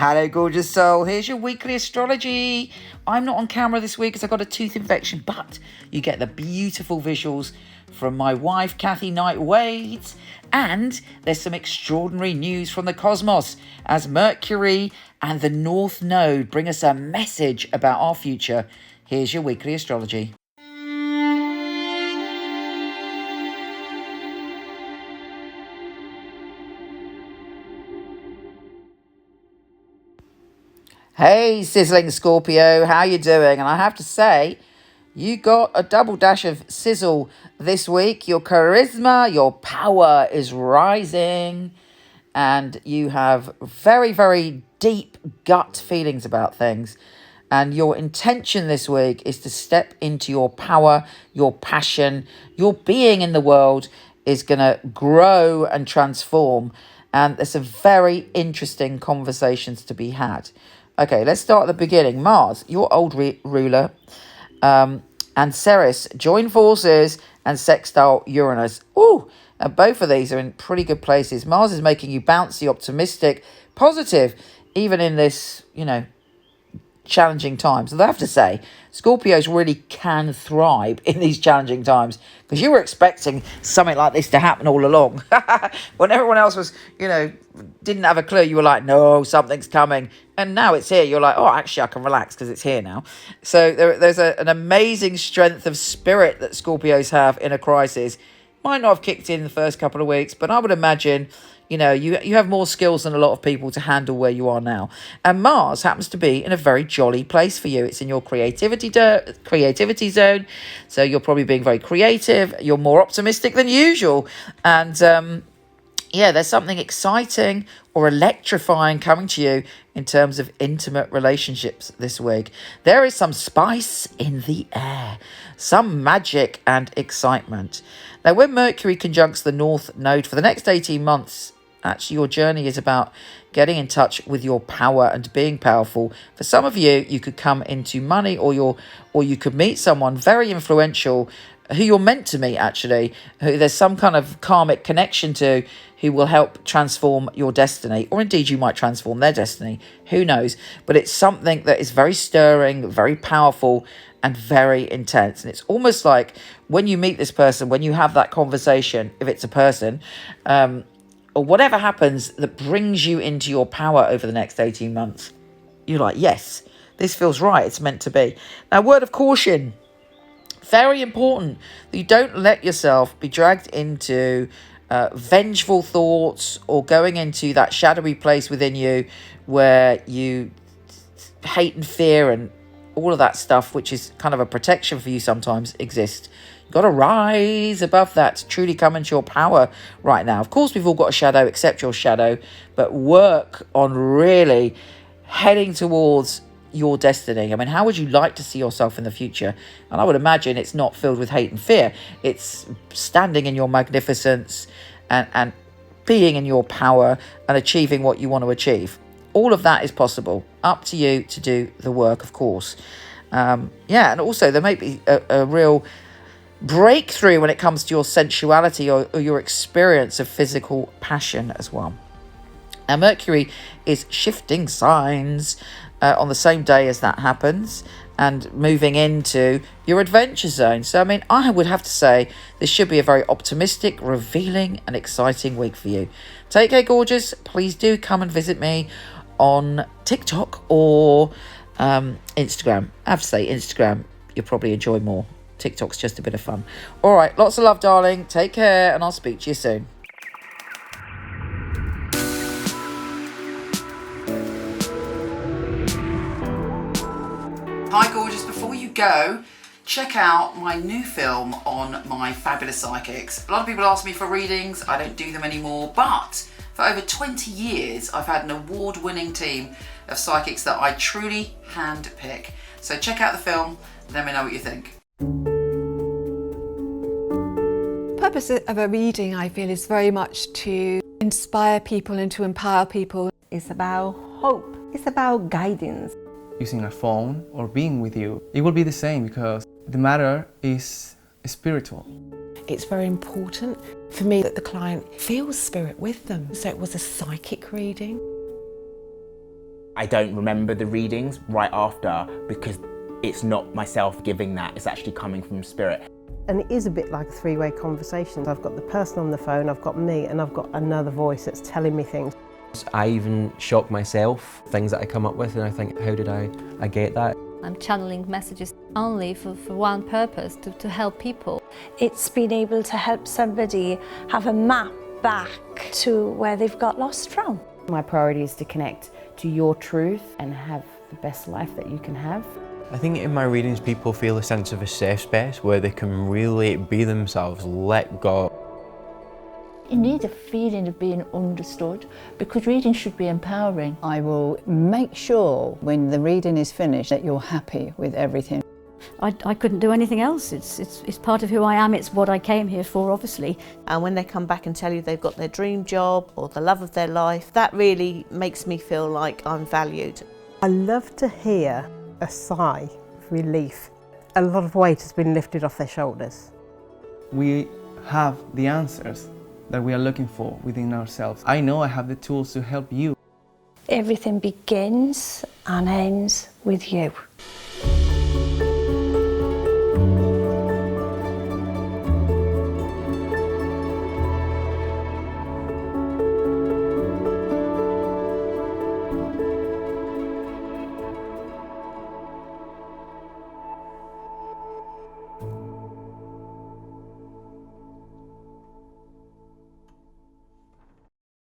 Hello, gorgeous soul. Here's your weekly astrology. I'm not on camera this week because I got a tooth infection, but you get the beautiful visuals from my wife, Knight-Waite. And there's some extraordinary news from the cosmos as Mercury and the North Node bring us a message about our future. Here's your weekly astrology. Hey, sizzling Scorpio, how you doing? And I have to say, you got a double dash of sizzle this week. Your charisma, your power is rising, and you have very, very deep gut feelings about things. And your intention this week is to step into your power, your passion, your being in the world is going to grow and transform. And there's some very interesting conversations to be had. Okay, let's start at the beginning. Mars, your old ruler, and Ceres join forces and sextile Uranus. Ooh, and both of these are in pretty good places. Mars is making you bouncy, optimistic, positive, even in this, challenging times. And I have to say, Scorpios really can thrive in these challenging times because you were expecting something like this to happen all along. When everyone else was, didn't have a clue, you were like, no, something's coming. And now it's here. You're like, oh, actually, I can relax because it's here now. So there's an amazing strength of spirit that Scorpios have in a crisis. Might not have kicked in the first couple of weeks, but I would imagine you have more skills than a lot of people to handle where you are now. And Mars happens to be in a very jolly place for you. It's in your creativity zone. So you're probably being very creative. You're more optimistic than usual. And there's something exciting or electrifying coming to you in terms of intimate relationships this week. There is some spice in the air, some magic and excitement. Now, when Mercury conjuncts the North Node for the next 18 months, actually your journey is about getting in touch with your power and being powerful. For some of you, you could come into money or you could meet someone very influential who you're meant to meet, actually, who there's some kind of karmic connection to, who will help transform your destiny, or indeed you might transform their destiny. Who knows? But it's something that is very stirring, very powerful, and very intense. And it's almost like when you meet this person, when you have that conversation, if it's a person, or whatever happens that brings you into your power over the next 18 months, you're like, yes, this feels right. It's meant to be. Now, word of caution. Very important that you don't let yourself be dragged into vengeful thoughts or going into that shadowy place within you where you hate and fear and all of that stuff, which is kind of a protection for you sometimes, exists. You've got to rise above that to truly come into your power right now. Of course, we've all got a shadow, accept your shadow, but work on really heading towards your destiny. I mean, how would you like to see yourself in the future? And I would imagine it's not filled with hate and fear. It's standing in your magnificence and being in your power and achieving what you want to achieve. All of that is possible. Up to you to do the work, of course. And also there may be a real breakthrough when it comes to your sensuality or your experience of physical passion as well. Now, Mercury is shifting signs on the same day as that happens and moving into your adventure zone. So, I mean, I would have to say this should be a very optimistic, revealing and exciting week for you. Take care, gorgeous. Please do come and visit me on TikTok or Instagram. I have to say Instagram, you'll probably enjoy more. TikTok's just a bit of fun. All right, lots of love, darling. Take care, and I'll speak to you soon. Hi, gorgeous. Before you go, check out my new film on my fabulous psychics. A lot of people ask me for readings. I don't do them anymore, but for over 20 years, I've had an award-winning team of psychics that I truly handpick. So check out the film, let me know what you think. The purpose of a reading, I feel, is very much to inspire people and to empower people. It's about hope. It's about guidance. Using a phone or being with you, it will be the same because the matter is spiritual. It's very important for me that the client feels spirit with them. So it was a psychic reading. I don't remember the readings right after because it's not myself giving that, it's actually coming from spirit. And it is a bit like a three-way conversation. I've got the person on the phone, I've got me, and I've got another voice that's telling me things. I even shock myself, things that I come up with, and I think, how did I get that? I'm channeling messages only for one purpose, to help people. It's been able to help somebody have a map back to where they've got lost from. My priority is to connect to your truth and have the best life that you can have. I think in my readings people feel a sense of a safe space where they can really be themselves, let go. You need a feeling of being understood because reading should be empowering. I will make sure when the reading is finished that you're happy with everything. I couldn't do anything else. It's part of who I am. It's what I came here for, obviously. And when they come back and tell you they've got their dream job or the love of their life, that really makes me feel like I'm valued. I love to hear a sigh of relief. A lot of weight has been lifted off their shoulders. We have the answers that we are looking for within ourselves. I know I have the tools to help you. Everything begins and ends with you.